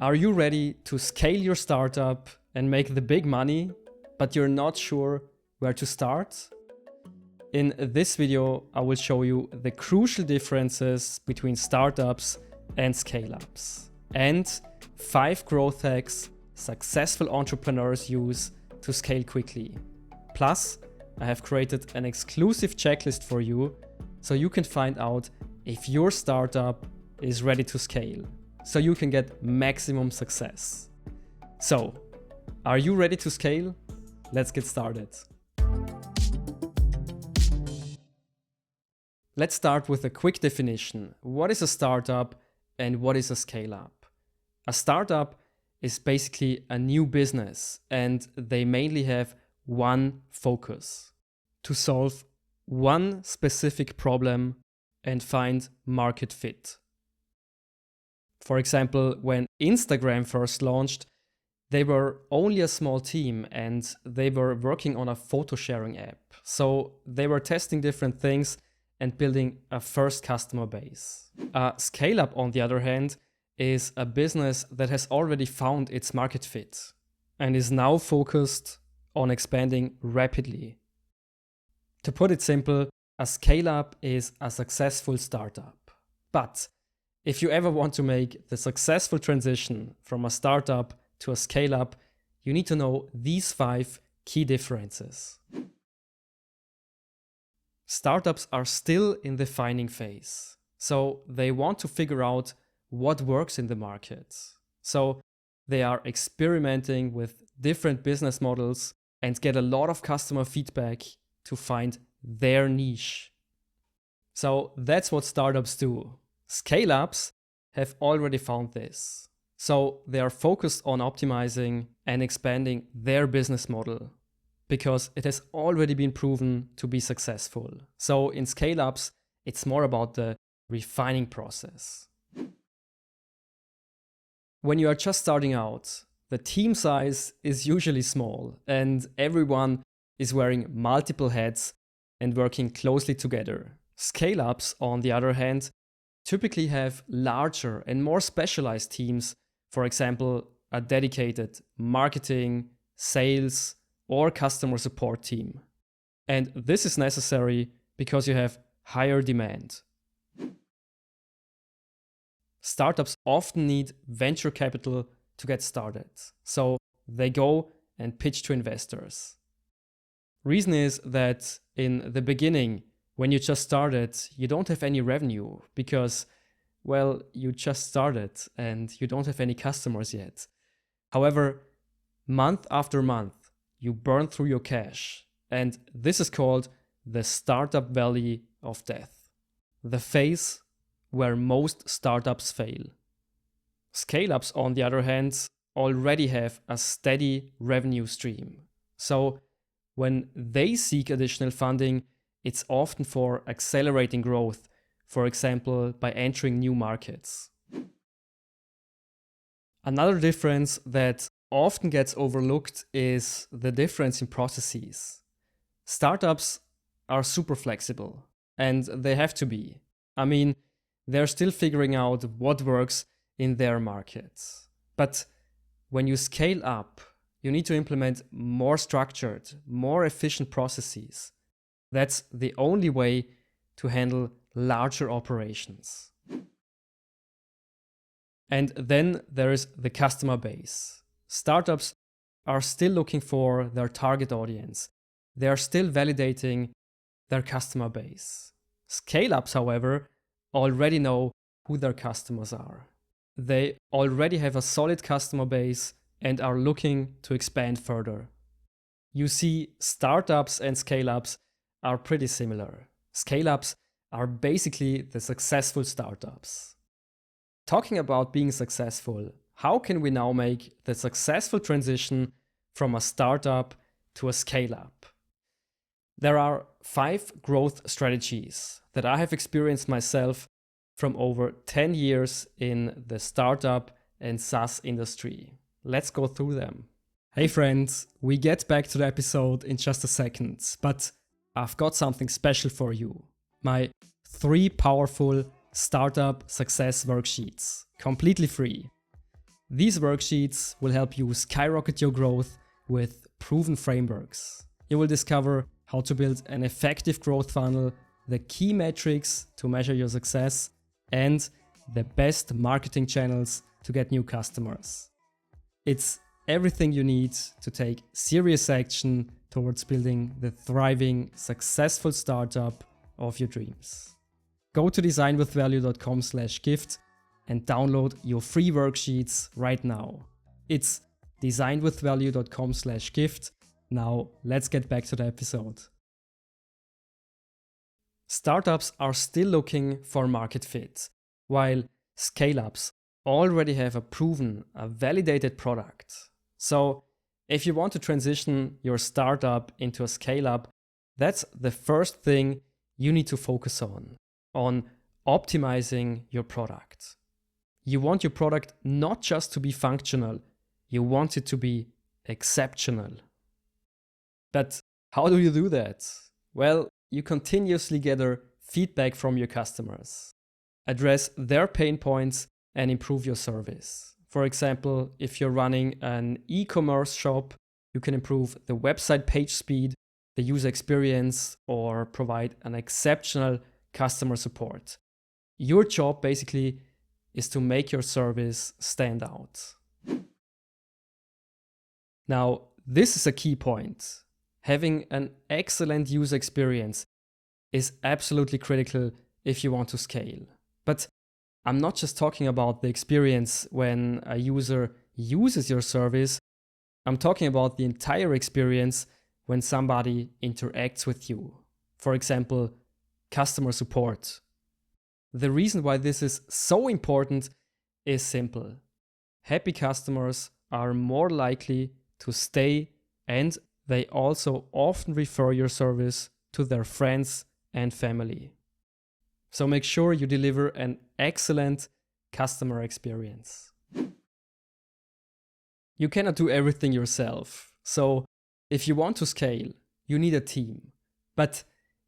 Are you ready to scale your startup and make the big money, but you're not sure where to start? In this video, I will show you the crucial differences between startups and scale-ups, and 5 growth hacks successful entrepreneurs use to scale quickly. Plus, I have created an exclusive checklist for you so you can find out if your startup is ready to scale, so you can get maximum success. So, are you ready to scale? Let's get started. Let's start with a quick definition. What is a startup and what is a scale-up? A startup is basically a new business, and they mainly have one focus: to solve one specific problem and find market fit. For example, when Instagram first launched, they were only a small team and they were working on a photo sharing app. So they were testing different things and building a first customer base. A scale-up, on the other hand, is a business that has already found its market fit and is now focused on expanding rapidly. To put it simple, a scale-up is a successful startup. But if you ever want to make the successful transition from a startup to a scale-up, you need to know these 5 key differences. Startups are still in the defining phase, so they want to figure out what works in the market. So they are experimenting with different business models and get a lot of customer feedback to find their niche. So that's what startups do. Scale-ups have already found this. So they are focused on optimizing and expanding their business model because it has already been proven to be successful. So in scale-ups, it's more about the refining process. When you are just starting out, the team size is usually small and everyone is wearing multiple hats and working closely together. Scale-ups, on the other hand, typically have larger and more specialized teams, for example, a dedicated marketing, sales, or customer support team. And this is necessary because you have higher demand. Startups often need venture capital to get started, so they go and pitch to investors. Reason is that in the beginning, when you just started, you don't have any revenue because, well, you just started and you don't have any customers yet. However, month after month, you burn through your cash, and this is called the startup valley of death, the phase where most startups fail. Scale-ups, on the other hand, already have a steady revenue stream. So when they seek additional funding, it's often for accelerating growth, for example, by entering new markets. Another difference that often gets overlooked is the difference in processes. Startups are super flexible, and they have to be. I mean, they're still figuring out what works in their markets. But when you scale up, you need to implement more structured, more efficient processes. That's the only way to handle larger operations. And then there is the customer base. Startups are still looking for their target audience. They are still validating their customer base. Scale-ups, however, already know who their customers are. They already have a solid customer base and are looking to expand further. You see, startups and scale-ups are pretty similar. Scale-ups are basically the successful startups. Talking about being successful, how can we now make the successful transition from a startup to a scale-up? There are 5 growth strategies that I have experienced myself from over 10 years in the startup and SaaS industry. Let's go through them. Hey friends, we get back to the episode in just a second, but I've got something special for you. My 3 powerful startup success worksheets, completely free. These worksheets will help you skyrocket your growth with proven frameworks. You will discover how to build an effective growth funnel, the key metrics to measure your success, and the best marketing channels to get new customers. It's everything you need to take serious action towards building the thriving, successful startup of your dreams. Go to designwithvalue.com/gift and download your free worksheets right now. It's designwithvalue.com/gift. Now let's get back to the episode. Startups are still looking for market fit, while scale-ups already have a proven, a validated product. So if you want to transition your startup into a scale-up, that's the first thing you need to focus on optimizing your product. You want your product not just to be functional, you want it to be exceptional. But how do you do that? Well, you continuously gather feedback from your customers, address their pain points, and improve your service. For example, if you're running an e-commerce shop, you can improve the website page speed, the user experience, or provide an exceptional customer support. Your job basically is to make your service stand out. Now, this is a key point. Having an excellent user experience is absolutely critical if you want to scale. But I'm not just talking about the experience when a user uses your service. I'm talking about the entire experience when somebody interacts with you. For example, customer support. The reason why this is so important is simple. Happy customers are more likely to stay, and they also often refer your service to their friends and family. So make sure you deliver an excellent customer experience. You cannot do everything yourself. So if you want to scale, you need a team. But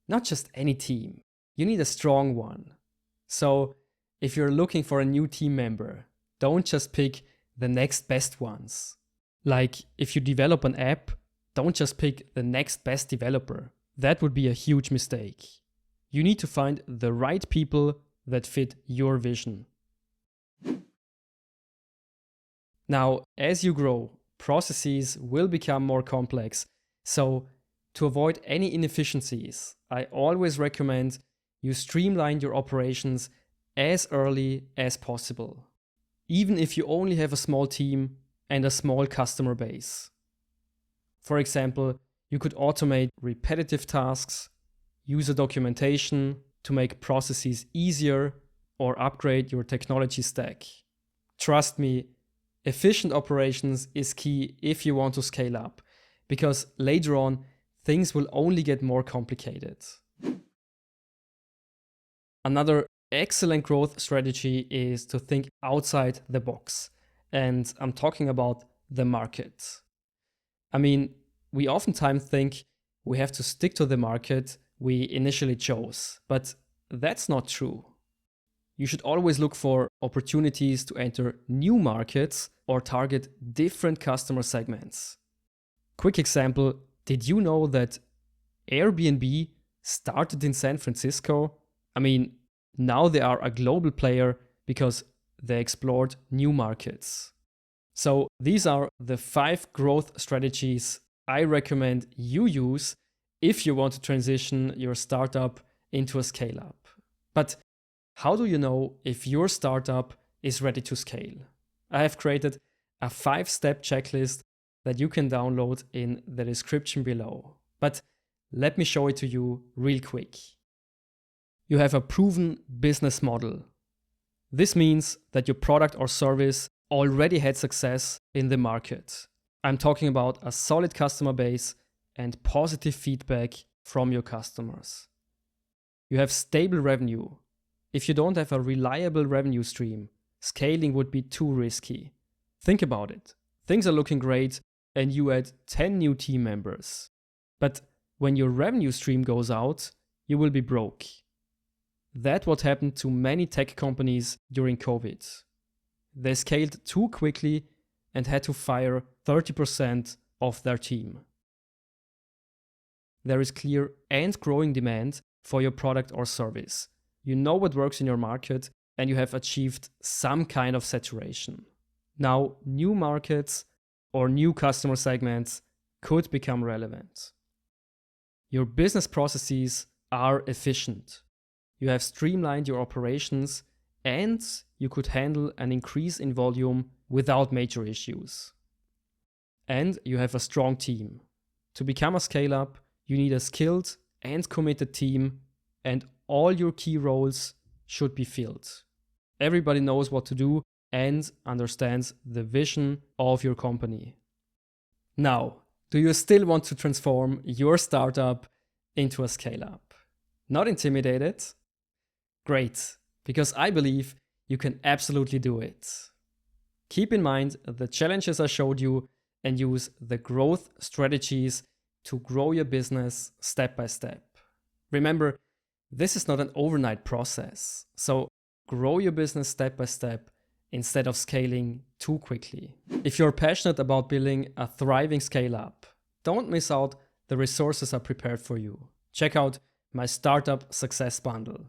not just any team. You need a strong one. So if you're looking for a new team member, don't just pick the next best ones. Like if you develop an app, don't just pick the next best developer. That would be a huge mistake. You need to find the right people that fit your vision. Now, as you grow, processes will become more complex. So to avoid any inefficiencies, I always recommend you streamline your operations as early as possible, even if you only have a small team and a small customer base. For example, you could automate repetitive tasks, user documentation to make processes easier, or upgrade your technology stack. Trust me, efficient operations is key if you want to scale up, because later on, things will only get more complicated. Another excellent growth strategy is to think outside the box. And I'm talking about the market. I mean, we oftentimes think we have to stick to the market we initially chose, but that's not true. You should always look for opportunities to enter new markets or target different customer segments. Quick example, did you know that Airbnb started in San Francisco? I mean, now they are a global player because they explored new markets. So these are the 5 growth strategies I recommend you use if you want to transition your startup into a scale-up. But how do you know if your startup is ready to scale? I have created a 5-step checklist that you can download in the description below. But let me show it to you real quick. You have a proven business model. This means that your product or service already had success in the market. I'm talking about a solid customer base and positive feedback from your customers. You have stable revenue. If you don't have a reliable revenue stream, scaling would be too risky. Think about it. Things are looking great and you add 10 new team members. But when your revenue stream goes out, you will be broke. That's what happened to many tech companies during COVID. They scaled too quickly and had to fire 30% of their team. There is clear and growing demand for your product or service. You know what works in your market and you have achieved some kind of saturation. Now, new markets or new customer segments could become relevant. Your business processes are efficient. You have streamlined your operations and you could handle an increase in volume without major issues. And you have a strong team. To become a scale-up, you need a skilled and committed team, and all your key roles should be filled. Everybody knows what to do and understands the vision of your company. Now, do you still want to transform your startup into a scale-up? Not intimidated? Great, because I believe you can absolutely do it. Keep in mind the challenges I showed you and use the growth strategies to grow your business step by step. Remember, this is not an overnight process, so grow your business step by step instead of scaling too quickly. If you're passionate about building a thriving scale-up, don't miss out the resources I prepared for you. Check out my Startup Success Bundle.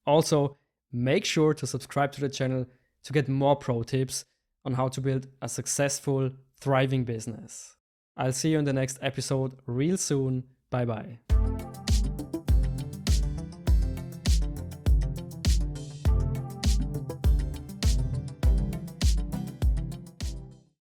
Also, make sure to subscribe to the channel to get more pro tips on how to build a successful, thriving business. I'll see you in the next episode real soon. Bye bye.